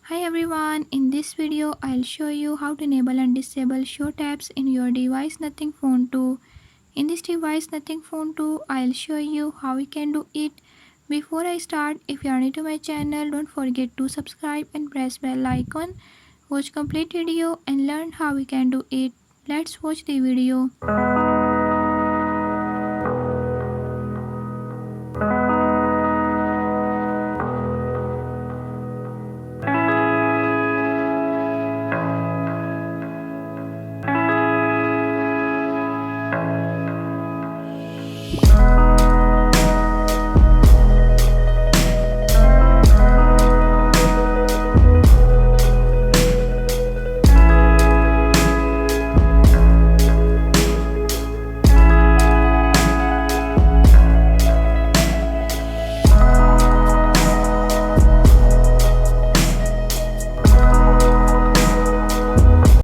Hi everyone, in this video I'll show you how to enable and disable show tabs in your device Nothing Phone 2. In this device Nothing Phone 2, I'll show you how we can do it. Before I start, if you are new to my channel, don't forget to subscribe and press bell icon. Watch complete video and learn how we can do it. Let's watch the video.